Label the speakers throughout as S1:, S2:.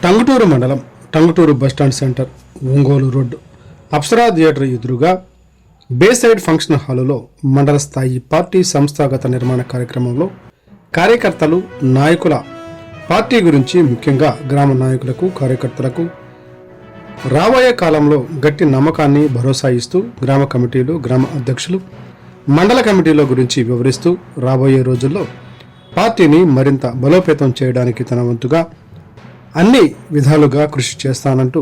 S1: టంగుటూరు మండలం Tanguturu bus stand centre, Ongole road, Apsara theatre ఎదురుగా bayside function హాలులో మండల స్థాయి పార్టీ సంస్థాగత నిర్మాణ కార్యక్రమంలో కార్యకర్తలు, నాయకుల పార్టీ గురించి, ముఖ్యంగా గ్రామ నాయకులకు, కార్యకర్తలకు రాబోయే కాలంలో గట్టి నమ్మకాన్ని, భరోసా ఇస్తూ గ్రామ కమిటీలు, గ్రామ అధ్యక్షులు, మండల కమిటీల గురించి వివరిస్తూ రాబోయే రోజుల్లో పార్టీని మరింత బలోపేతం చేయడానికి తన వంతుగా అన్ని విధాలుగా కృషి చేస్తానంటూ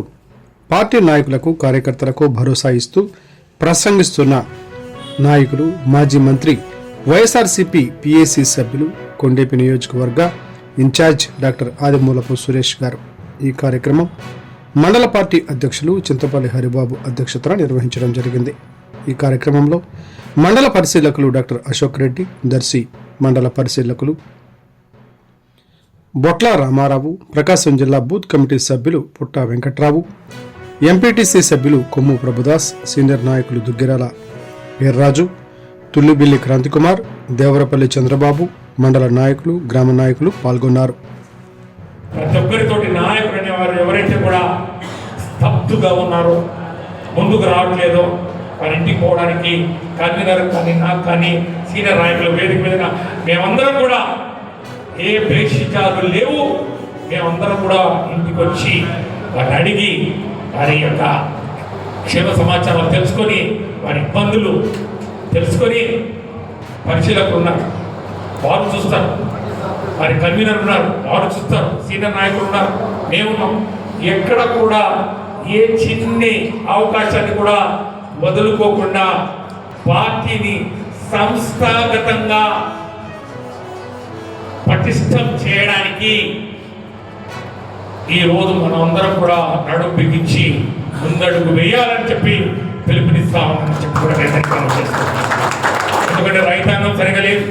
S1: పార్టీ నాయకులకు, కార్యకర్తలకు భరోసా ఇస్తూ ప్రసంగిస్తున్న నాయకులు, మాజీ మంత్రి, వైఎస్ఆర్సీపీ పిఏసీ సభ్యులు, కొండేపి నియోజకవర్గ ఇన్ఛార్జ్ డాక్టర్ ఆదిమూలపు సురేష్ గారు. ఈ కార్యక్రమం మండల పార్టీ అధ్యక్షులు చింతపల్లి హరిబాబు అధ్యక్షతన నిర్వహించడం జరిగింది. ఈ కార్యక్రమంలో మండల పరిశీలకులు డాక్టర్ అశోక్ రెడ్డి, దర్శి మండల పరిశీలకులు బొట్ల రామారావు, ప్రకాశం జిల్లా బూత్ కమిటీ సభ్యులు పుట్ట వెంకట్రావు, ఎంపీటీసీ సభ్యులు కొమ్ము ప్రభుదాస్, సీనియర్ నాయకులు దుగ్గిరాల వీర్రాజు, తుల్లిబిల్లి క్రాంతికుమార్, దేవరపల్లి చంద్రబాబు, మండల నాయకులు, గ్రామ నాయకులు పాల్గొన్నారు.
S2: ప్రతి ఒక్కరితోటి నాయకులు అనేవారు ఎవరైతే కూడా స్తబ్దుగా ఉన్నారో, ముందుకు రావట్లేదో, వారి ఇంటికి పోవడానికి కన్వీనర్ కానీ, నాకు కానీ, సీనియర్ నాయకులు వేదిక మీద మేమందరం కూడా ఏ భేషించాలు లేవు, మేమందరం కూడా ఇంటికి వచ్చి వారిని అడిగి వారి యొక్క క్షేమ సమాచారాలు తెలుసుకొని, వారి ఇబ్బందులు తెలుసుకొని, పరిశీలకులు ఉన్నారు వారు చూస్తారు, వారి కన్వీనర్ ఉన్నారు వారు చూస్తారు, సీనియర్ నాయకులు ఉన్నారు, మేమున్నాం. ఎక్కడ కూడా ఏ చిన్ని అవకాశాన్ని కూడా వదులుకోకుండా పార్టీని సంస్థాగతంగా పటిష్టం చేయడానికి ఈరోజు మనం అందరం కూడా నడుం బిగించి ముందడుగు వేయాలని చెప్పి పిలుపునిస్తామని చెప్పి కూడా నిర్ణయం చేస్తాం. ఎందుకంటే రైతాంగం సరిగా లేదు,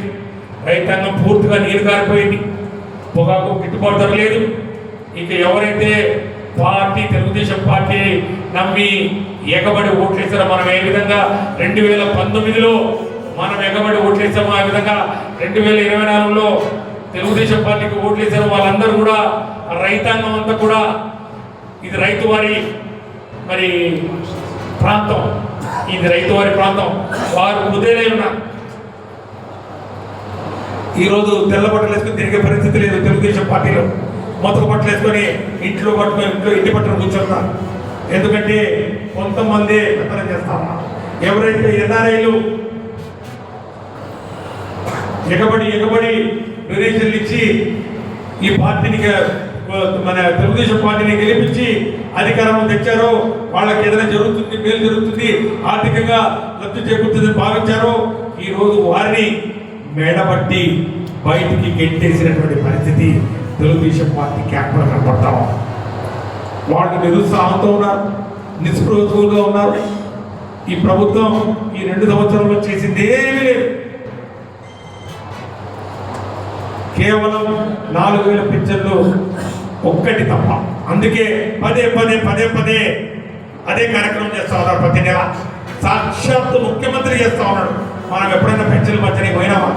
S2: రైతాంగం పూర్తిగా నీరు కారిపోయింది, పొగాకు గిట్టుబాటు ధర లేదు. ఇక ఎవరైతే పార్టీ, తెలుగుదేశం పార్టీ నమ్మి ఎగబడి ఓట్లేసారో, మనం ఏ విధంగా 2019లో మనం ఎగబడి ఓట్లేసామో, ఆ విధంగా 2024లో తెలుగుదేశం పార్టీకి ఓట్లేసారు వాళ్ళందరూ కూడా, రైతాంగం అంతా కూడా ఇది రైతు వారి మరి ప్రాంతం, ఇది రైతు వారి ప్రాంతం, వారు ముదేలై ఉన్నారు. ఈరోజు తెల్ల బట్టలు వేసుకొని తిరిగే పరిస్థితి లేదు తెలుగుదేశం పార్టీలో. మొత్తం బట్టలు వేసుకొని ఇంట్లో ఇంటి పట్టున కూర్చున్నారు. ఎందుకంటే కొంతమంది పెత్తనం చేస్తా ఉన్నారు. ఎవరైతే ఎన్ఆర్ఐలు ఎగబడి డొనేషన్లు ఇచ్చి ఈ పార్టీని, మన తెలుగుదేశం పార్టీని గెలిపించి అధికారంలో తెచ్చారో, వాళ్ళకి ఏదైనా జరుగుతుంది, మేలు జరుగుతుంది, ఆర్థికంగా లబ్ధి చేకూరుతుందని భావించారో, ఈరోజు వారిని మేడబట్టి బయటికి గెంటేసినటువంటి పరిస్థితి తెలుగుదేశం పార్టీ క్యాంపులో కనపడతాం. వాళ్ళు నిరుత్సాహంతో ఉన్నారు, నిస్పృహగా ఉన్నారు. ఈ ప్రభుత్వం ఈ 2 సంవత్సరాల్లో చేసింది ఏమీ లేదు. కేవలం 4,000 పింఛన్లు ఒక్కటి తప్ప. అందుకే పదే అదే కార్యక్రమం చేస్తా ఉన్నారు. ప్రతి నెల సాక్షాత్తు ముఖ్యమంత్రి చేస్తా ఉన్నాడు. మనం ఎప్పుడైనా పెన్షన్లు మధ్యని పోయినామా?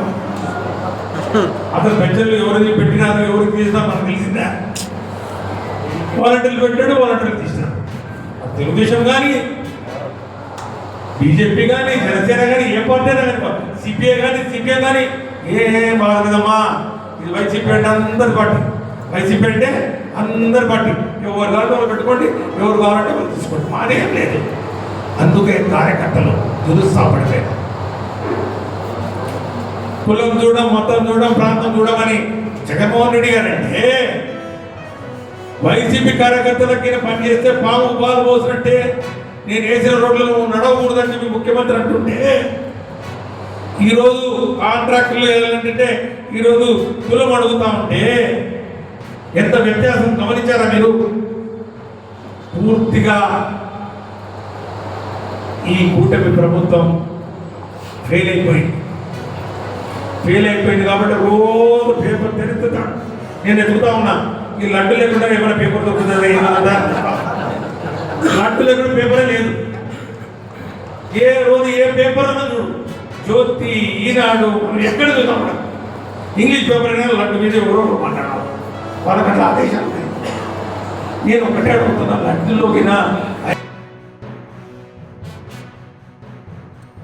S2: అసలు పెన్షన్లు ఎవరిని పెట్టినారు, ఎవరికి తీసినా మనకు తెలిసిందా? వాలంటీర్లు పెట్టాడు, వాలంటీర్లు తీసినాడు. తెలుగుదేశం కానీ, బీజేపీ కానీ, జనసేన కానీ, ఏ పార్టీ అయినా కానీ, సిపిఐ కానీ ఏం బాగలేదమ్మా. ఇది వైసీపీ అంటే అందరి పార్టీ, వైసీపీ అంటే అందరి పార్టీ. ఎవరు కావాలంటే వాళ్ళు పెట్టుకోండి, ఎవరు కావాలంటే వాళ్ళు తీసుకోండి, మాదేం లేదు. అందుకే కార్యకర్తలు నిరుత్సాహపడిపోయారు. కులం చూడడం, మతం చూడడం, ప్రాంతం చూడమని జగన్మోహన్ రెడ్డి గారంటే వైసీపీ కార్యకర్తలకి పని చేస్తే పాలు పోసినట్టే, నేను వేసిన రోడ్లలో నడవకూడదని చెప్పి ముఖ్యమంత్రి అంటుంటే, ఈరోజు కాంట్రాక్టులు ఏంటంటే ఈరోజు కులం అడుగుతా ఉంటే ఎంత వ్యత్యాసం గమనించారా మీరు? పూర్తిగా ఈ కూటమి ప్రభుత్వం ఫెయిల్ అయిపోయింది కాబట్టి రోజు పేపర్ తెరుస్తాడు. నేను ఎదుగుతా ఉన్నా, ఈ లడ్డు లేకుండా ఏమైనా పేపర్ దొరుకుతుంది? లడ్డు లేకుండా పేపరే లేదు. ఏ రోజు ఏ పేపర్ అన్నా చూడు, జ్యోతి, ఈనాడు, ఎక్కడ చూద్దాం ఇంగ్లీష్ పేపర్ అయినా లడ్డు మీద ఎవరో మాట్లాడాలి. వాళ్ళకట్లా ఆదేశాలు ఉన్నాయి.
S3: నేను ఒకటే అడుగుతున్నా లడ్డులోకినా